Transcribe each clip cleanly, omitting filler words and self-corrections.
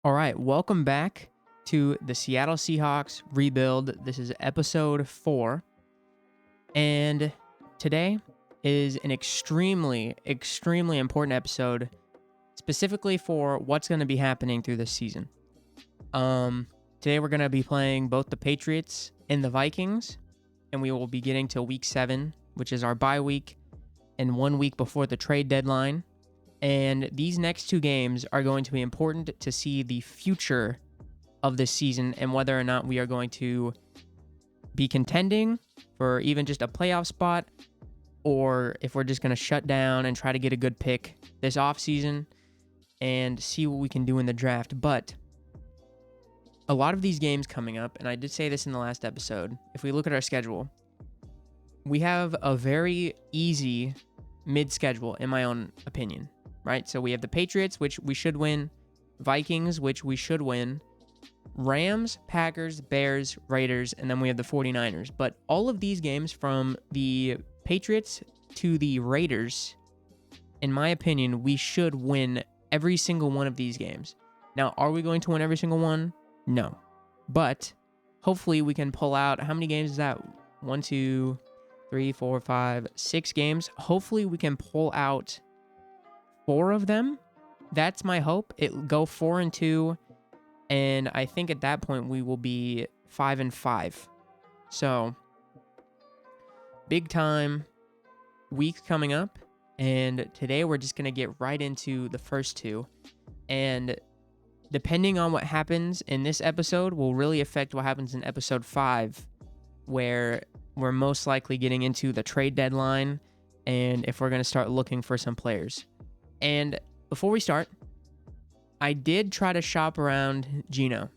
All right, welcome back to the Seattle Seahawks rebuild. This is episode 4. And today is an extremely important episode, specifically for what's going to be happening through this season. Today we're going to be playing both the Patriots and the Vikings, and we will be getting to week 7, which is our bye week, and 1 week before the trade deadline. And these next 2 games are going to be important to see the future of this season and whether or not we are going to be contending for even just a playoff spot, or if we're just going to shut down and try to get a good pick this offseason and see what we can do in the draft. But a lot of these games coming up, and I did say this in the last episode, if we look at our schedule, we have a very easy mid-schedule, in my own opinion. Right, so we have the Patriots, which we should win, Vikings, which we should win, Rams, Packers, Bears, Raiders, and then we have the 49ers. But all of these games from the Patriots to the Raiders, in my opinion, we should win every single one of these games. Now, are we going to win every single one? No. But hopefully we can pull out, how many games is that? 1, 2, 3, 4, 5, 6 games. Hopefully we can pull out 4 of them. That's my hope. It go 4-2, and I think at that point we will be 5-5. So big time weeks coming up, and today we're just gonna get right into the first 2. And depending on what happens in this episode will really affect what happens in episode 5, where we're most likely getting into the trade deadline and if we're gonna start looking for some players. And before we start, I did try to shop around Geno.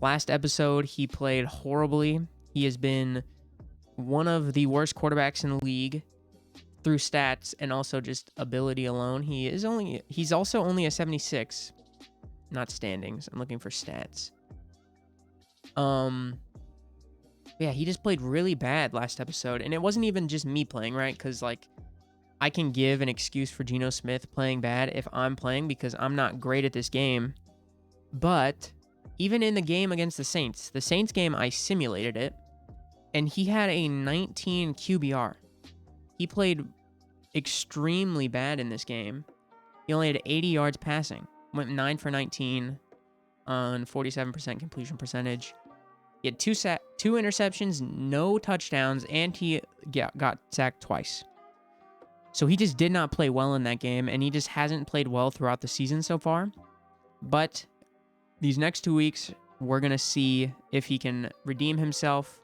Last episode, he played horribly. He has been one of the worst quarterbacks in the league through stats and also just ability alone. He's also only a 76, not standings. I'm looking for stats. Yeah, he just played really bad last episode, and it wasn't even just me playing, right? Because I can give an excuse for Geno Smith playing bad if I'm playing because I'm not great at this game. But even in the game against the Saints game, I simulated it, and he had a 19 QBR. He played extremely bad in this game. He only had 80 yards passing, went 9 for 19 on 47% completion percentage. He had 2 interceptions, no touchdowns, and he got sacked twice. So he just did not play well in that game, and he just hasn't played well throughout the season so far. But these next 2 weeks, we're going to see if he can redeem himself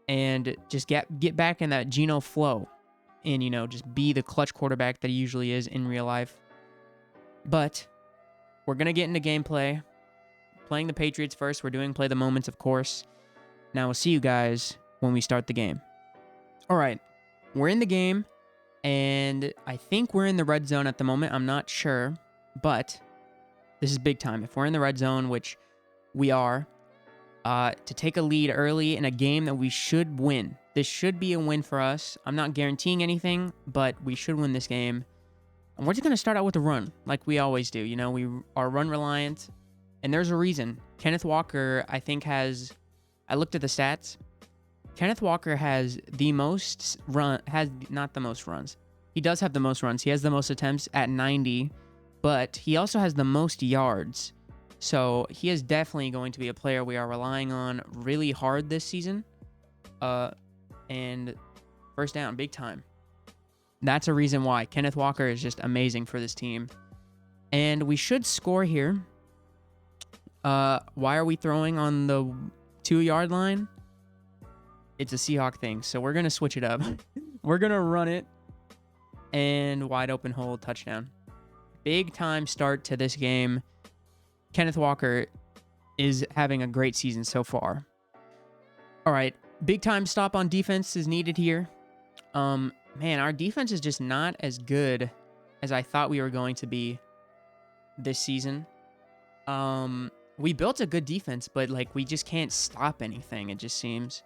and just get back in that Geno flow and, just be the clutch quarterback that he usually is in real life. But we're going to get into gameplay. Playing the Patriots first. We're doing play the moments, of course. Now we'll see you guys when we start the game. All right, we're in the game. And I think we're in the red zone at the moment. I'm not sure, but this is big time. If we're in the red zone, which we are, to take a lead early in a game that we should win. This should be a win for us. I'm not guaranteeing anything, but we should win this game. And we're just going to start out with a run, like we always do. we are run reliant, and there's a reason. Kenneth Walker, I think, I looked at the stats. Kenneth Walker has not the most runs. He does have the most runs. He has the most attempts at 90, but he also has the most yards. So he is definitely going to be a player we are relying on really hard this season. And first down, big time. That's a reason why. Kenneth Walker is just amazing for this team. And we should score here. Why are we throwing on the 2-yard line? It's a Seahawk thing, so we're going to switch it up. We're going to run it, and wide open hole, touchdown. Big time start to this game. Kenneth Walker is having a great season so far. All right, big time stop on defense is needed here. Man, our defense is just not as good as I thought we were going to be this season. We built a good defense, but we just can't stop anything, it just seems.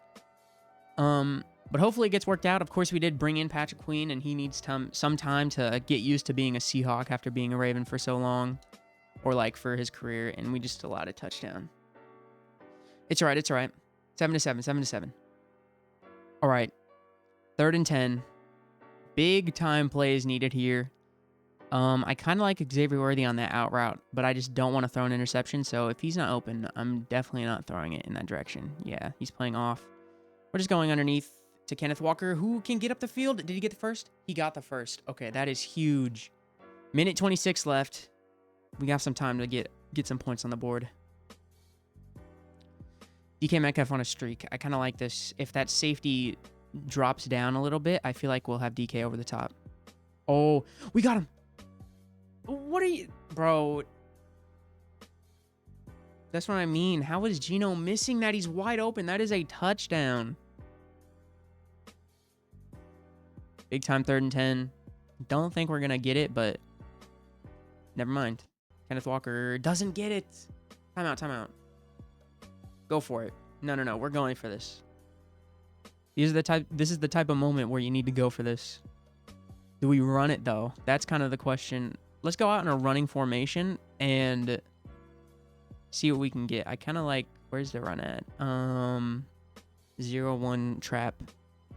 But hopefully it gets worked out. Of course, we did bring in Patrick Queen, and he needs some time to get used to being a Seahawk after being a Raven for so long. or like for his career, and we just allowed a touchdown. It's all right. It's all right. 7-7, 7-7. All right. 3rd and 10. Big time plays needed here. I kind of like Xavier Worthy on that out route, but I just don't want to throw an interception. So if he's not open, I'm definitely not throwing it in that direction. Yeah, he's playing off. We're just going underneath to Kenneth Walker, who can get up the field. Did he get the first? He got the first. Okay, that is huge. Minute 26 left. We got some time to get some points on the board. DK Metcalf on a streak. I kind of like this. If that safety drops down a little bit, I feel like we'll have DK over the top. Oh, we got him. What are you... Bro. That's what I mean. How is Geno missing that? He's wide open. That is a touchdown. Big time 3rd and 10. Don't think we're going to get it, but never mind. Kenneth Walker doesn't get it. Timeout, timeout. Go for it. No. We're going for this. This is the type of moment where you need to go for this. Do we run it, though? That's kind of the question. Let's go out in a running formation and see what we can get. I kind of like... Where's the run at? 0-1 trap.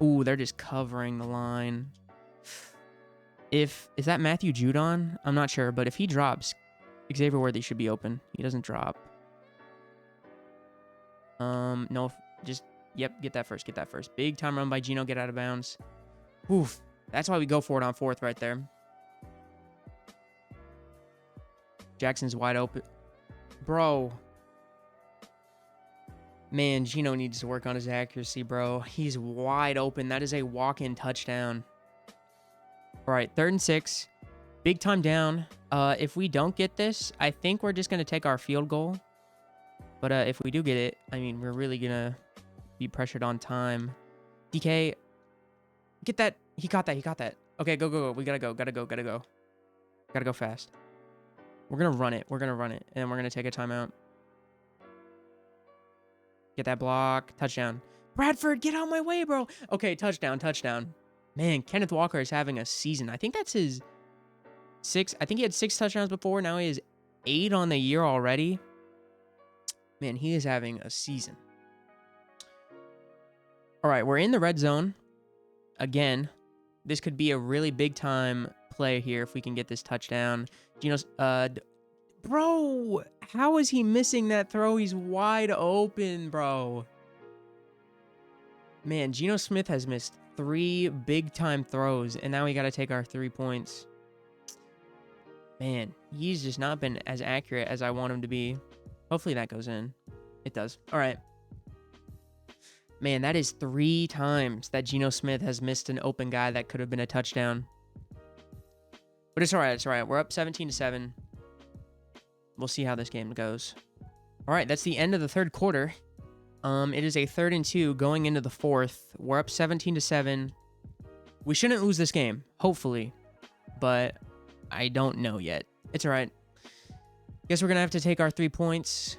Ooh, they're just covering the line. Is that Matthew Judon? I'm not sure, but if he drops, Xavier Worthy should be open. He doesn't drop. No, just... Yep, get that first. Big time run by Geno, get out of bounds. Oof. That's why we go for it on 4th right there. Jackson's wide open. Bro. Man, Geno needs to work on his accuracy, bro. He's wide open. That is a walk-in touchdown. All right, 3rd and 6. Big time down. If we don't get this, I think we're just going to take our field goal. But if we do get it, I mean, we're really going to be pressured on time. DK, get that. He caught that. Okay, go. We got to go. Got to go fast. We're going to run it. And we're going to take a timeout. Get that block. Touchdown. Bradford, get out of my way, bro. Okay, touchdown. Man, Kenneth Walker is having a season. I think that's his 6. I think he had 6 touchdowns before. Now he has 8 on the year already. Man, he is having a season. All right, we're in the red zone. Again, this could be a really big time play here if we can get this touchdown. Geno's, bro, how is he missing that throw? He's wide open, bro. Man, Geno Smith has missed 3 big time throws, and now we got to take our 3 points. Man, he's just not been as accurate as I want him to be. Hopefully that goes in. It does. All right. Man, that is 3 times that Geno Smith has missed an open guy that could have been a touchdown. But it's all right. We're up 17-7. We'll see how this game goes. All right, that's the end of the 3rd quarter. It is a 3rd and 2 going into the 4th. We're up 17-7. We shouldn't lose this game, hopefully, but I don't know yet. It's all right. Guess we're going to have to take our 3 points.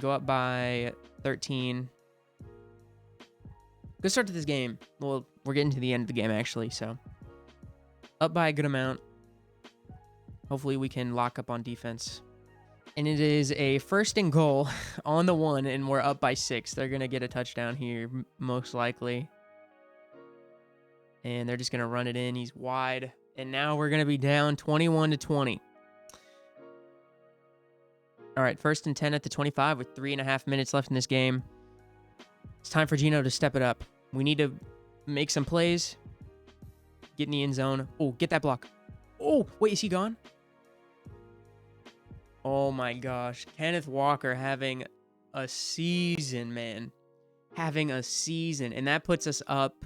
Go up by 13. Good start to this game. Well, we're getting to the end of the game, actually, so. Up by a good amount. Hopefully we can lock up on defense. And it is a 1st and goal on the 1, and we're up by 6. They're going to get a touchdown here, most likely. And they're just going to run it in. He's wide. And now we're going to be down 21-20. All right, 1st and 10 at the 25 with 3.5 minutes left in this game. It's time for Geno to step it up. We need to make some plays. Get in the end zone. Oh, get that block. Oh, wait, is he gone? Oh my gosh. Kenneth Walker having a season, man. Having a season. And that puts us up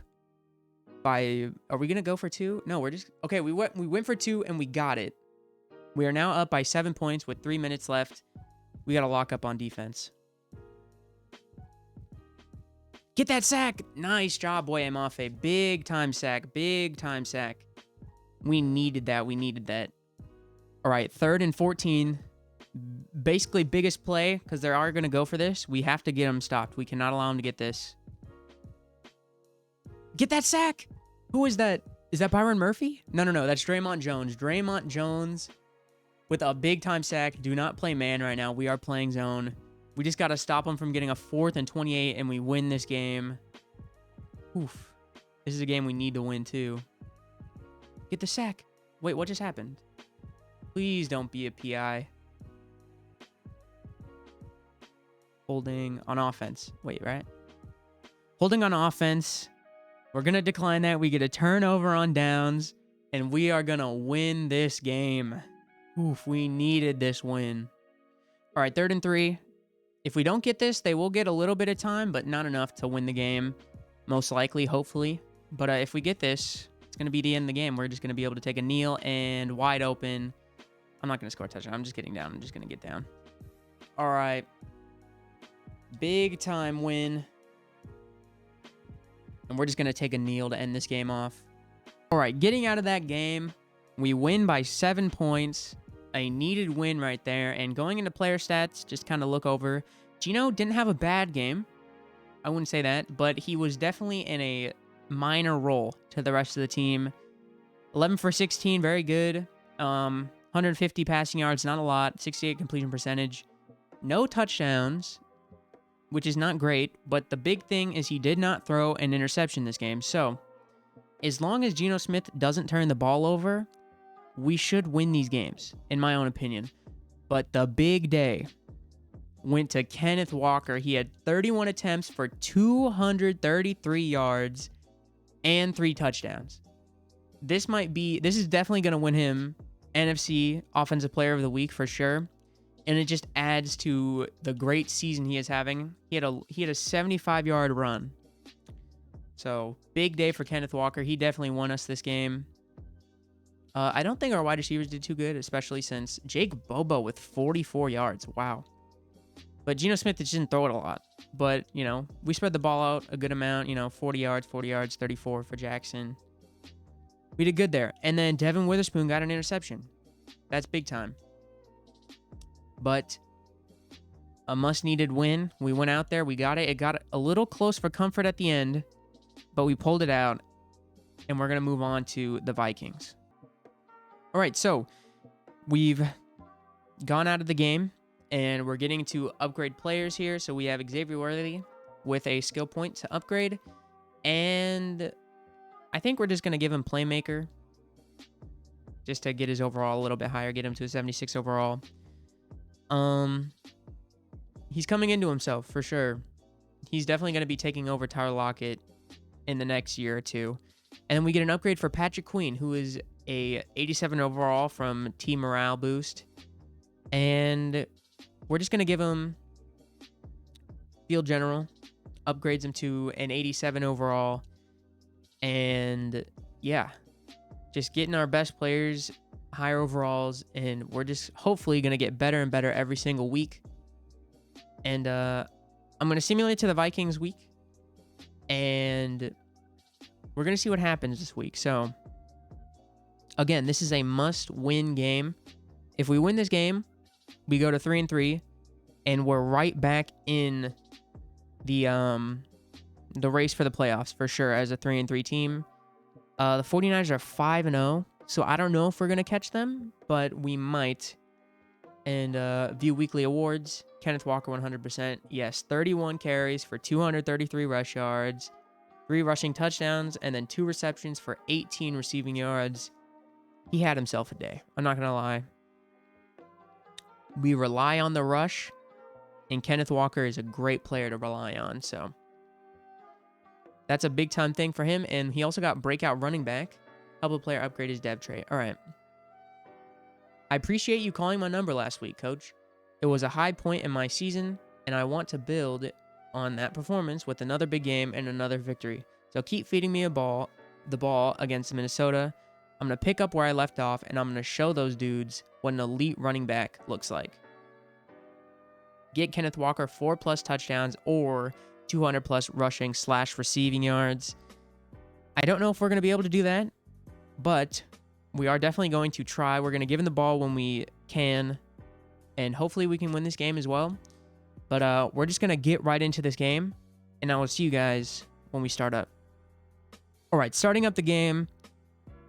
by... Are we going to go for 2? No, we're just... Okay, we went for 2 and we got it. We are now up by 7 points with 3 minutes left. We got to lock up on defense. Get that sack. Nice job, boy. I'm off a big time sack. We needed that. All right, 3rd and 14. Basically biggest play because they are going to go for this. We have to get them stopped. We cannot allow them to get this. Get that sack. Who is that? Is that Byron Murphy? No. That's Draymond Jones. with a big-time sack. Do not play man right now. We are playing zone. We just got to stop him from getting a 4th and 28, and we win this game. Oof. This is a game we need to win, too. Get the sack. Wait, what just happened? Please don't be a PI. Holding on offense. Wait, right? Holding on offense. We're going to decline that. We get a turnover on downs, and we are going to win this game. Oof, we needed this win. All right, 3rd and 3. If we don't get this, they will get a little bit of time, but not enough to win the game. Most likely, hopefully. But if we get this, it's going to be the end of the game. We're just going to be able to take a kneel and wide open. I'm not going to score a touchdown. I'm just getting down. I'm just going to get down. All right. Big time win. And we're just going to take a kneel to end this game off. All right, getting out of that game, we win by 7 points. A needed win right there. And going into player stats, just kind of look over. Gino didn't have a bad game. I wouldn't say that, but he was definitely in a minor role to the rest of the team. 11 for 16, very good. 150 passing yards, not a lot. 68 completion percentage. No touchdowns, which is not great, but the big thing is he did not throw an interception this game. So, as long as Geno Smith doesn't turn the ball over, we should win these games, in my own opinion. But the big day went to Kenneth Walker. He had 31 attempts for 233 yards and 3 touchdowns. This is definitely going to win him NFC Offensive Player of the Week for sure. And it just adds to the great season he is having. He had a 75-yard run. So, big day for Kenneth Walker. He definitely won us this game. I don't think our wide receivers did too good, especially since Jake Bobo with 44 yards. Wow. But Geno Smith just didn't throw it a lot. But, we spread the ball out a good amount. 40 yards, 34 for Jackson. We did good there. And then Devin Witherspoon got an interception. That's big time. But a must-needed win. We went out there. We got it. It got a little close for comfort at the end. But we pulled it out. And we're going to move on to the Vikings. All right, so we've gone out of the game. And we're getting to upgrade players here. So we have Xavier Worthy with a skill point to upgrade. And I think we're just going to give him Playmaker. Just to get his overall a little bit higher. Get him to a 76 overall. He's coming into himself for sure. He's definitely going to be taking over Tyler Lockett in the next year or two. And then we get an upgrade for Patrick Queen, who is a 87 overall from Team Morale Boost. And we're just going to give him Field General, upgrades him to an 87 overall. And yeah, just getting our best players higher overalls, and we're just hopefully going to get better and better every single week. And I'm going to simulate to the Vikings week, and we're going to see what happens this week. So again, this is a must-win game. If we win this game, we go to 3-3, and we're right back in the race for the playoffs for sure as a 3-3 team. The 49ers are 5-0, so I don't know if we're going to catch them, but we might. And view weekly awards. Kenneth Walker 100%. Yes, 31 carries for 233 rush yards, 3 rushing touchdowns, and then 2 receptions for 18 receiving yards. He had himself a day. I'm not going to lie. We rely on the rush, and Kenneth Walker is a great player to rely on, so that's a big-time thing for him. And he also got breakout running back. Help a player upgrade his dev trait. All right. I appreciate you calling my number last week, Coach. It was a high point in my season, and I want to build on that performance with another big game and another victory. So keep feeding me the ball against Minnesota. I'm going to pick up where I left off, and I'm going to show those dudes what an elite running back looks like. Get Kenneth Walker 4+ touchdowns or 200+ rushing / receiving yards. I don't know if we're going to be able to do that, but we are definitely going to try. We're going to give him the ball when we can, and hopefully we can win this game as well. But we're just going to get right into this game, and I will see you guys when we start up. All right, starting up the game,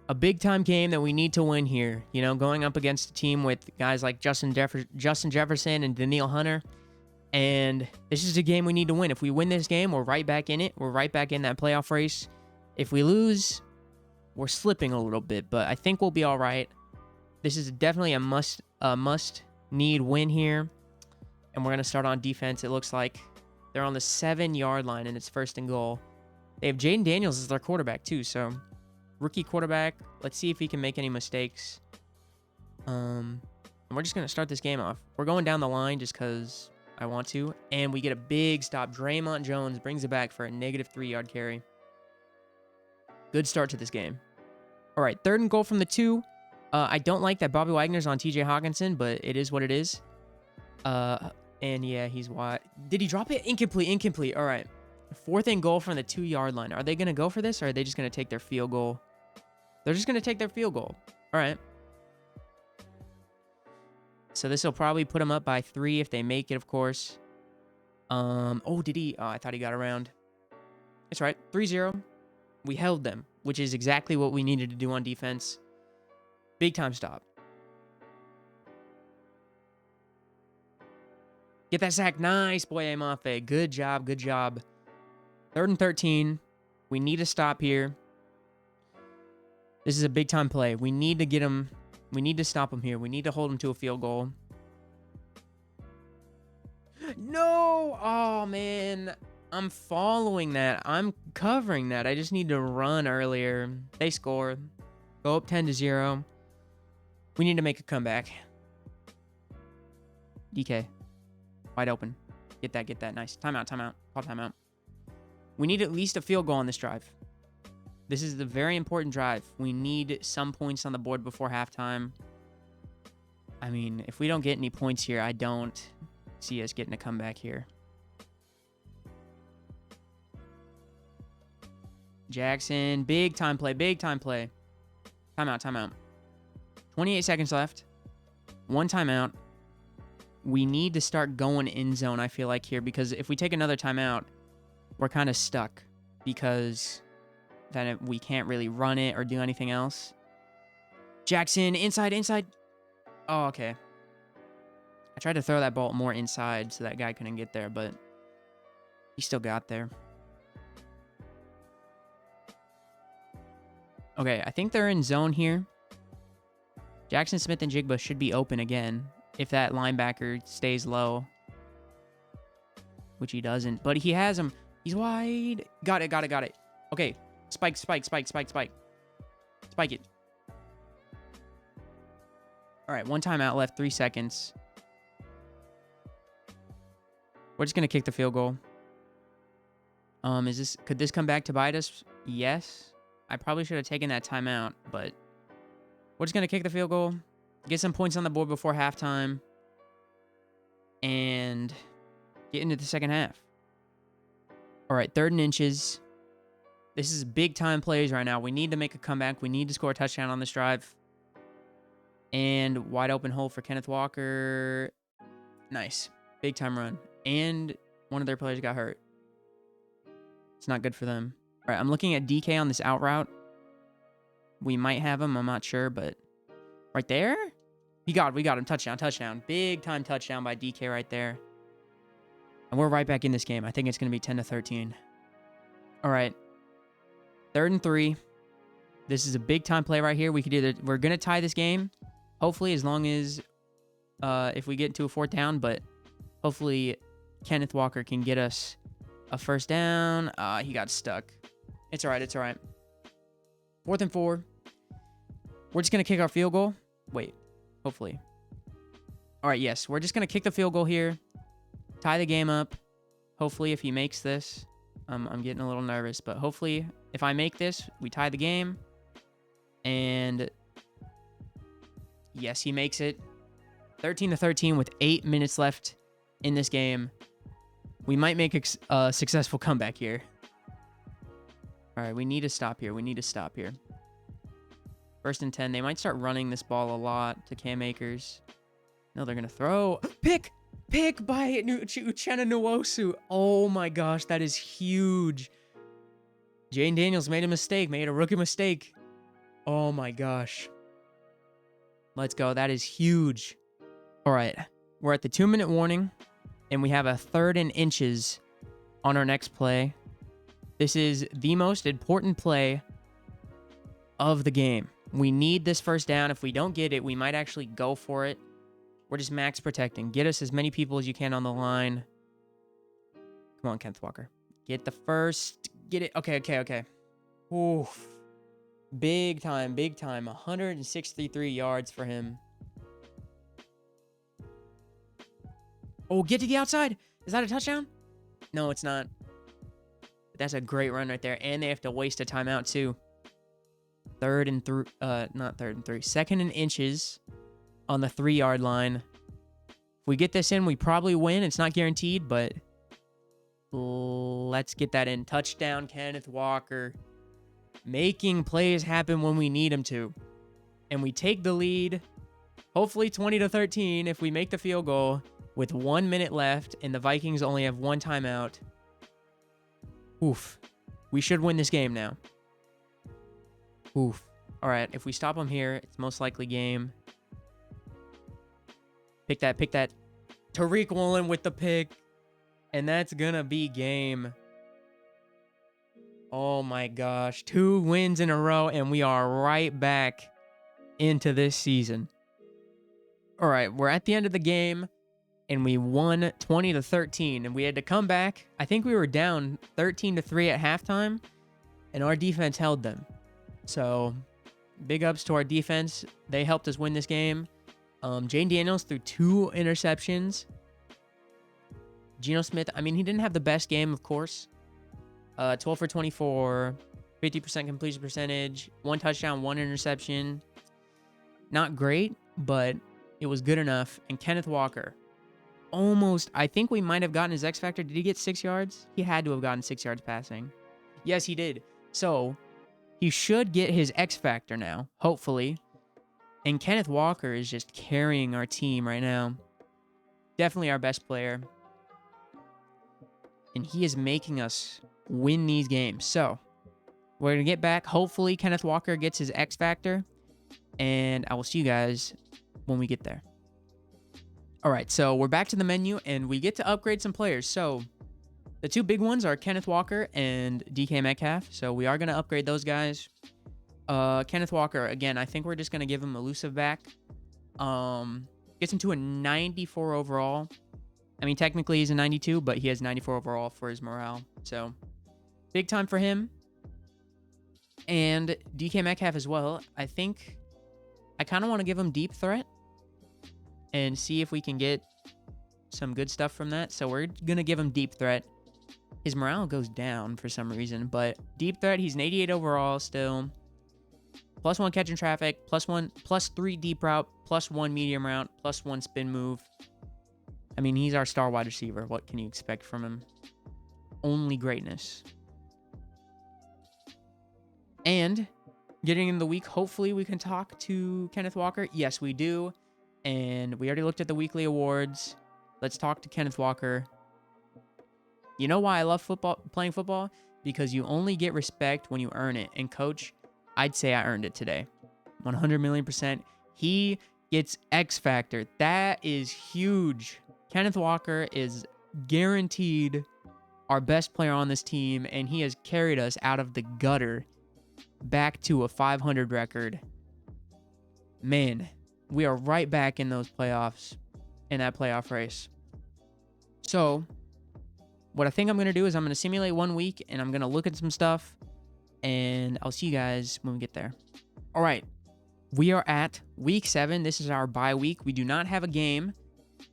a big-time game that we need to win here. You know, going up against a team with guys like Justin Jefferson and Danielle Hunter. And this is a game we need to win. If we win this game, we're right back in it. We're right back in that playoff race. If we lose, we're slipping a little bit, but I think we'll be all right. This is definitely a must-need win here. And we're going to start on defense. It looks like they're on the 7-yard line, and it's 1st and goal. They have Jaden Daniels as their quarterback, too, so rookie quarterback. Let's see if he can make any mistakes. And we're just going to start this game off. We're going down the line just because I want to. And we get a big stop. Draymond Jones brings it back for a negative 3-yard carry. Good start to this game. All right, 3rd and goal from the 2. I don't like that Bobby Wagner's on TJ Hawkinson, but it is what it is. And yeah, he's wide. Did he drop it? Incomplete. All right. 4th and goal from the 2-yard line. Are they going to go for this, or are they just going to take their field goal? They're just going to take their field goal. All right. So this will probably put them up by 3 if they make it, of course. Oh, did he? Oh, I thought he got around. That's right. 3-0. We held them, which is exactly what we needed to do on defense. Big time stop. Get that sack. Nice, boy, Amafe. Good job. 3rd and 13. We need to stop here. This is a big time play. We need to get him. We need to stop him here. We need to hold him to a field goal. No! Oh, man. I'm following that. I'm covering that. I just need to run earlier. They score. Go up 10-0. We need to make a comeback. DK. Wide open. Get that. Nice. Timeout. Call timeout. We need at least a field goal on this drive. This is the very important drive. We need some points on the board before halftime. I mean, if we don't get any points here, I don't see us getting a comeback here. Jackson, big time play. Timeout. 28 seconds left. 1 timeout. We need to start going in zone, I feel like, here, because if we take another timeout, we're kind of stuck because then we can't really run it or do anything else. Jackson, inside. Oh, okay. I tried to throw that ball more inside so that guy couldn't get there, but he still got there. Okay, I think they're in zone here. Jackson Smith and Jigba should be open again if that linebacker stays low, which he doesn't. But he has him. He's wide. Got it. Okay, spike. Spike it. All right, 1 timeout left, 3 seconds. We're just going to kick the field goal. Could this come back to bite us? Yes. I probably should have taken that timeout, but we're just going to kick the field goal, get some points on the board before halftime, and get into the second half. All right, 3rd and inches. This is big-time plays right now. We need to make a comeback. We need to score a touchdown on this drive. And wide open hole for Kenneth Walker. Nice. Big-time run. And one of their players got hurt. It's not good for them. All right, I'm looking at DK on this out route. We might have him. I'm not sure, but right there? We got him. Touchdown. Big-time touchdown by DK right there. And we're right back in this game. I think it's going to be 10-13. All right. 3rd and 3. This is a big-time play right here. We're going to tie this game, hopefully, as long as if we get into a 4th down, but hopefully Kenneth Walker can get us a 1st down. He got stuck. It's all right. 4th and 4. We're just going to kick our field goal. Wait, hopefully. All right, yes. We're just going to kick the field goal here. Tie the game up. Hopefully, if he makes this. I'm getting a little nervous, but hopefully, if I make this, we tie the game. And yes, he makes it. 13-13 with 8 minutes left in this game. We might make a successful comeback here. All right, we need to stop here. 1st and 10. They might start running this ball a lot to Cam Akers. No, they're going to throw. Pick by Uchenna Nwosu. Oh my gosh, that is huge. Jaden Daniels made a rookie mistake. Oh my gosh. Let's go. That is huge. All right. We're at the 2-minute warning, and we have a 3rd and inches on our next play. This is the most important play of the game. We need this first down. If we don't get it, we might actually go for it. We're just max protecting. Get us as many people as you can on the line. Come on, Kenneth Walker. Get the first. Get it. Okay. Oof. Big time. 163 yards for him. Oh, get to the outside. Is that a touchdown? No, it's not. That's a great run right there. And they have to waste a timeout, too. 2nd and inches on the 3-yard line. If we get this in, we probably win. It's not guaranteed, but let's get that in. Touchdown, Kenneth Walker. Making plays happen when we need him to. And we take the lead, hopefully 20-13 if we make the field goal with 1 minute left and the Vikings only have 1 timeout. Oof. We should win this game now. Oof. All right, if we stop him here, it's most likely game. Pick that. Tariq Woolen with the pick. And that's gonna be game. Oh my gosh. 2 wins in a row, and we are right back into this season. All right, we're at the end of the game, and we won 20-13, and we had to come back. I think we were down 13-3 at halftime, and our defense held them. So, big ups to our defense. They helped us win this game. Jane Daniels threw 2 interceptions. Geno Smith, I mean, he didn't have the best game, of course. 12 for 24, 50% completion percentage, 1 touchdown, 1 interception. Not great, but it was good enough. And Kenneth Walker, almost, I think we might have gotten his X Factor. Did he get 6 yards? He had to have gotten 6 yards passing. Yes, he did. So, he should get his X Factor now, hopefully. And Kenneth Walker is just carrying our team right now. Definitely our best player. And he is making us win these games. So, we're going to get back. Hopefully, Kenneth Walker gets his X Factor. And I will see you guys when we get there. All right, so we're back to the menu, and we get to upgrade some players. So, the 2 big ones are Kenneth Walker and DK Metcalf. So, we are going to upgrade those guys. Kenneth Walker, again, I think we're just going to give him elusive back. Gets him to a 94 overall. I mean, technically he's a 92, but he has 94 overall for his morale. So, big time for him. And DK Metcalf as well. I think I kind of want to give him deep threat and see if we can get some good stuff from that. So, we're going to give him deep threat. His morale goes down for some reason, but deep threat, he's an 88 overall still. +1 catch in traffic, +3 deep route, +1 medium route, +1 spin move. I mean, he's our star wide receiver. What can you expect from him? Only greatness. And getting in the week, hopefully we can talk to Kenneth Walker. Yes, we do. And we already looked at the weekly awards. Let's talk to Kenneth Walker. You know why I love playing football? Because you only get respect when you earn it. And coach, I'd say I earned it today. 100 million %. He gets X Factor. That is huge. Kenneth Walker is guaranteed our best player on this team, and he has carried us out of the gutter back to a 500 record. Man, we are right back in those playoffs, in that playoff race. So, what I think I'm going to do is I'm going to simulate 1 week, and I'm going to look at some stuff, and I'll see you guys when we get there. All right, we are at week 7. This is our bye week. We do not have a game.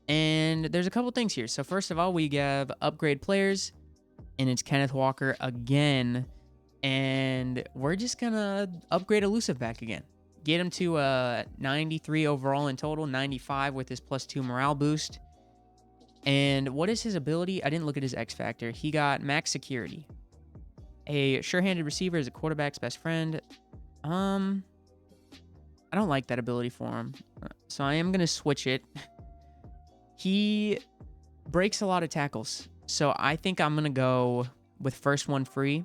And there's a couple things here. So first of all, we have upgrade players, and it's Kenneth Walker again. And we're just going to upgrade elusive back again. Get him to a 93 overall in total, 95 with his +2 morale boost. And what is his ability? I didn't look at his X Factor. He got max security. A sure-handed receiver is a quarterback's best friend. I don't like that ability for him. So I am going to switch it. He breaks a lot of tackles. So I think I'm going to go with first one free.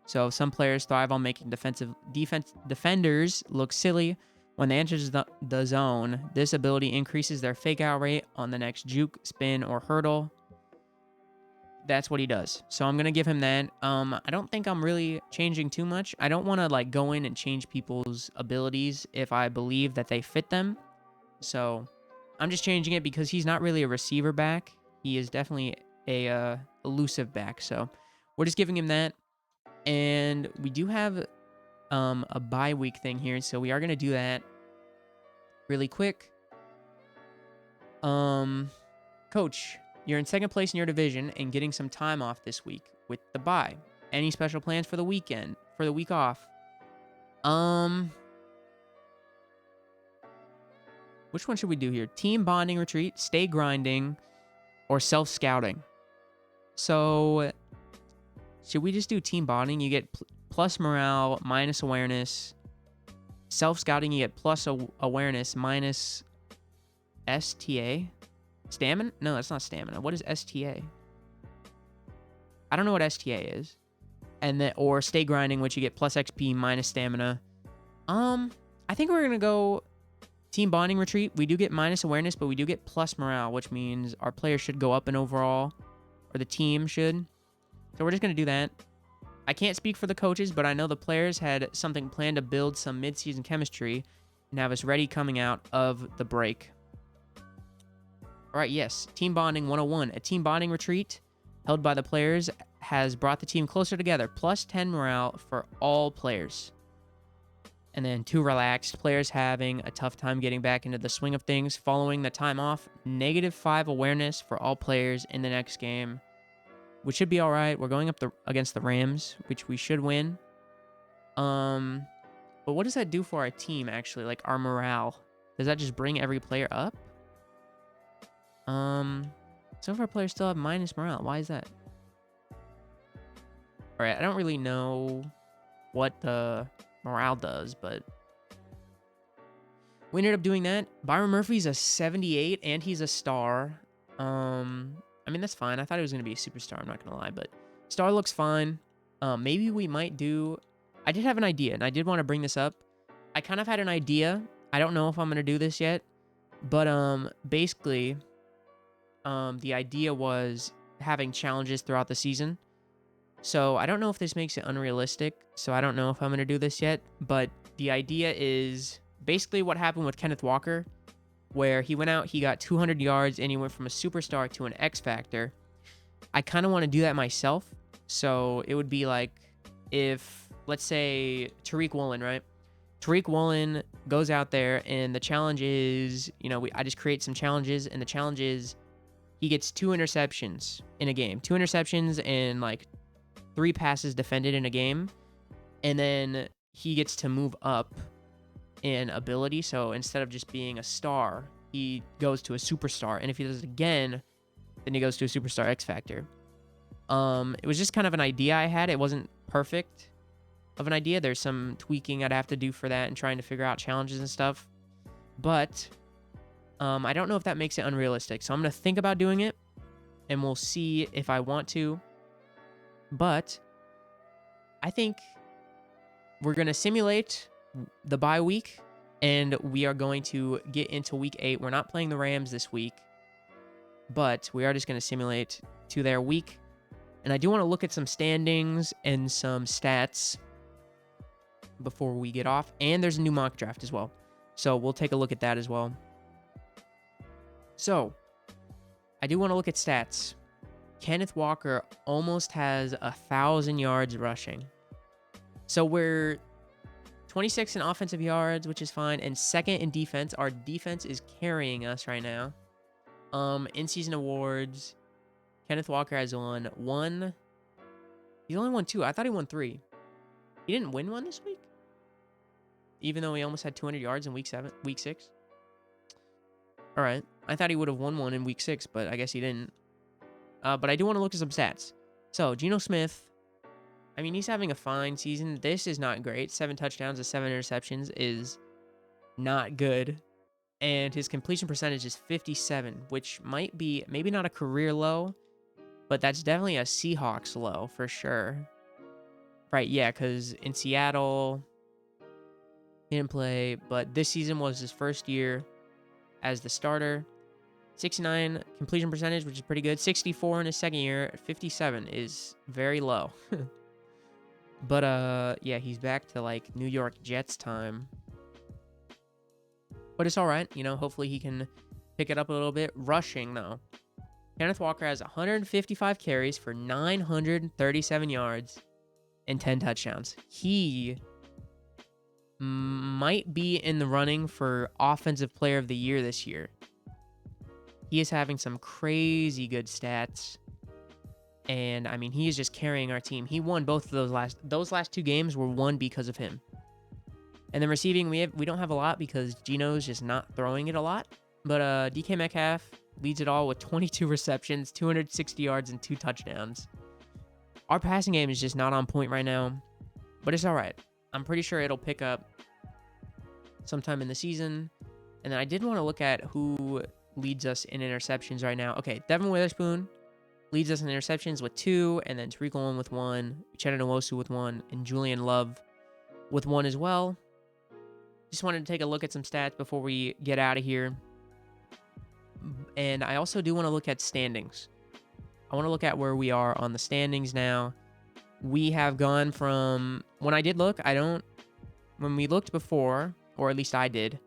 So some players thrive on making defenders look silly when they enter the zone. This ability increases their fake out rate on the next juke, spin, or hurdle. That's what he does. So I'm going to give him that. I don't think I'm really changing too much. I don't want to like go in and change people's abilities if I believe that they fit them. So I'm just changing it because he's not really a receiver back. He is definitely a elusive back. So we're just giving him that. And we do have a bye week thing here. So we are going to do that really quick. Coach, you're in second place in your division and getting some time off this week with the bye. Any special plans for the weekend, for the week off? Which one should we do here? Team bonding retreat, stay grinding, or self-scouting? So, should we just do team bonding? You get plus morale, minus awareness. Self-scouting, you get plus awareness, minus STA. Stamina? No, that's not stamina. What is STA? I don't know what STA is. And then, or stay grinding, which you get plus XP minus stamina. I think we're gonna go team bonding retreat. We do get minus awareness, but we do get plus morale, which means our players should go up in overall, or the team should. So we're just gonna do that. I can't speak for the coaches, but I know the players had something planned to build some mid-season chemistry and have us ready coming out of the break. All right, yes, Team Bonding 101. A team bonding retreat held by the players has brought the team closer together, plus 10 morale for all players. And then 2 relaxed, players having a tough time getting back into the swing of things following the time off, -5 awareness for all players in the next game, which should be all right. We're going up against the Rams, which we should win. But what does that do for our team, actually? Like, our morale? Does that just bring every player up? Some of our players still have minus morale. Why is that? Alright, I don't really know what the morale does, but we ended up doing that. Byron Murphy's a 78, and he's a star. I mean, that's fine. I thought he was going to be a superstar, I'm not going to lie, but star looks fine. Maybe we might do... I did have an idea, and I did want to bring this up. I kind of had an idea. I don't know if I'm going to do this yet, but basically... the idea was having challenges throughout the season. So I don't know if this makes it unrealistic. So I don't know if I'm going to do this yet. But the idea is basically what happened with Kenneth Walker, where he went out, he got 200 yards, and he went from a superstar to an X Factor. I kind of want to do that myself. So it would be like if, let's say, Tariq Woolen, right? Tariq Woolen goes out there, and the challenge is, I just create some challenges, and the challenge is he gets 2 interceptions in a game. 2 interceptions and like 3 passes defended in a game. And then he gets to move up in ability. So instead of just being a star, he goes to a superstar. And if he does it again, then he goes to a superstar X Factor. It was just kind of an idea I had. It wasn't perfect of an idea. There's some tweaking I'd have to do for that and trying to figure out challenges and stuff. But... I don't know if that makes it unrealistic, so I'm going to think about doing it, and we'll see if I want to. But I think we're going to simulate the bye week, and we are going to get into week 8. We're not playing the Rams this week, but we are just going to simulate to their week. And I do want to look at some standings and some stats before we get off, and there's a new mock draft as well. So we'll take a look at that as well. So, I do want to look at stats. Kenneth Walker almost has 1,000 yards rushing. So we're 26 in offensive yards, which is fine, and second in defense. Our defense is carrying us right now. In-season awards, Kenneth Walker has won 1. He's only won 2. I thought he won 3. He didn't win 1 this week? Even though he almost had 200 yards in week 6? All right. I thought he would have won 1 in week 6, but I guess he didn't. But I do want to look at some stats. So, Geno Smith, I mean, he's having a fine season. This is not great. 7 touchdowns to 7 interceptions is not good. And his completion percentage is 57, which might be maybe not a career low, but that's definitely a Seahawks low for sure. Right, yeah, because in Seattle, he didn't play, but this season was his first year as the starter. 69 completion percentage, which is pretty good. 64 in his second year. 57 is very low. But yeah, he's back to like New York Jets time. But it's all right, hopefully he can pick it up a little bit. Rushing though, Kenneth Walker has 155 carries for 937 yards and 10 touchdowns. He might be in the running for Offensive Player of the Year this year. He is having some crazy good stats. And I mean, he is just carrying our team. He won both of those last 2 games were won because of him. And then receiving, we don't have a lot because Gino's just not throwing it a lot. But DK Metcalf leads it all with 22 receptions, 260 yards, and 2 touchdowns. Our passing game is just not on point right now, but it's all right. I'm pretty sure it'll pick up sometime in the season. And then I did want to look at who leads us in interceptions right now. Okay, Devin Witherspoon leads us in interceptions with 2, and then Tariq Woolen with 1, Uchenna Nwosu with 1, and Julian Love with 1 as well. Just wanted to take a look at some stats before we get out of here. And I also do want to look at standings. I want to look at where we are on the standings now. We have gone from, when I did look, when we looked before, or at least I did,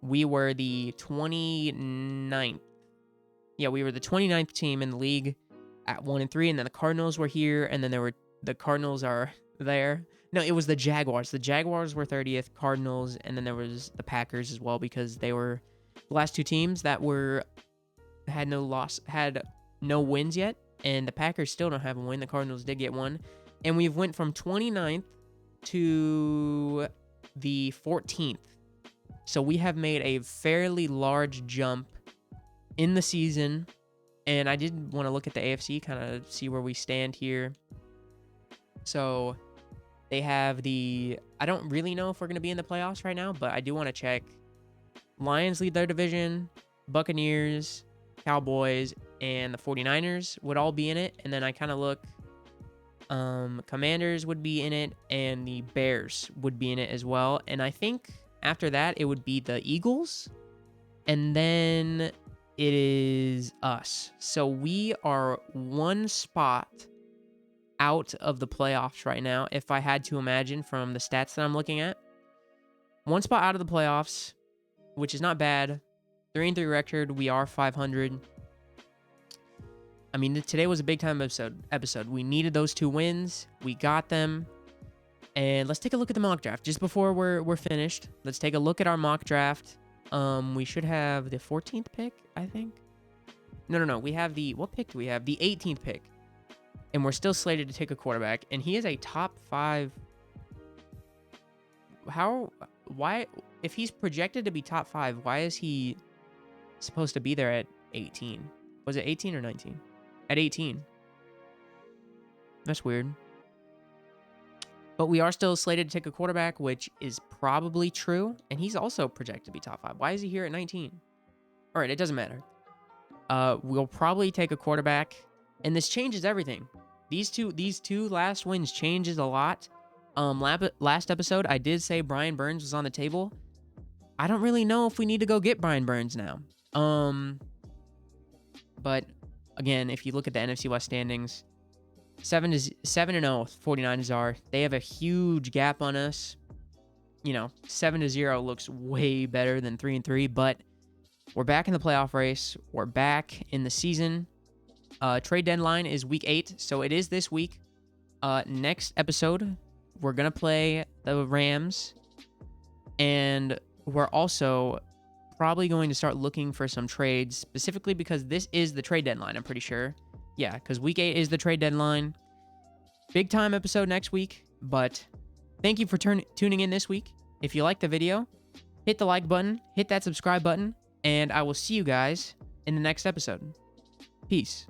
we were the 29th. Yeah, we were the 29th team in the league at 1-3, and then the Cardinals were here, and then the Cardinals are there. No, it was the Jaguars. The Jaguars were 30th, Cardinals, and then there was the Packers as well, because they were the last 2 teams that had no wins yet, and the Packers still don't have a win. The Cardinals did get one, and we've went from 29th to the 14th. So we have made a fairly large jump in the season, and I did want to look at the AFC, kind of see where we stand here. So they have I don't really know if we're going to be in the playoffs right now, but I do want to check. Lions lead their division, Buccaneers, Cowboys, and the 49ers would all be in it. And then I kind of look, Commanders would be in it, and the Bears would be in it as well. And I think after that, it would be the Eagles, and then it is us. So we are 1 spot out of the playoffs right now, if I had to imagine from the stats that I'm looking at. 1 spot out of the playoffs, which is not bad. 3-3 record. We are 500. I mean, today was a big time episode. We needed those 2 wins. We got them. And let's take a look at the mock draft. Just before we're finished, let's take a look at our mock draft. We should have the 14th pick, I think. No. We have what pick do we have? The 18th pick. And we're still slated to take a quarterback. And he is a top 5. Why, if he's projected to be top 5, why is he supposed to be there at 18? Was it 18 or 19? At 18. That's weird. But we are still slated to take a quarterback, which is probably true. And he's also projected to be top 5. Why is he here at 19? All right, it doesn't matter. We'll probably take a quarterback. And this changes everything. These two last wins changes a lot. Last episode, I did say Brian Burns was on the table. I don't really know if we need to go get Brian Burns now. But again, if you look at the NFC West standings, 7-0, 49ers are. They have a huge gap on us. 7-0 looks way better than 3-3, but we're back in the playoff race. We're back in the season. Trade deadline is week 8, so it is this week. Next episode, we're going to play the Rams, and we're also probably going to start looking for some trades, specifically because this is the trade deadline, I'm pretty sure. Yeah, because week 8 is the trade deadline. Big time episode next week, but thank you for tuning in this week. If you liked the video, hit the like button, hit that subscribe button, and I will see you guys in the next episode. Peace.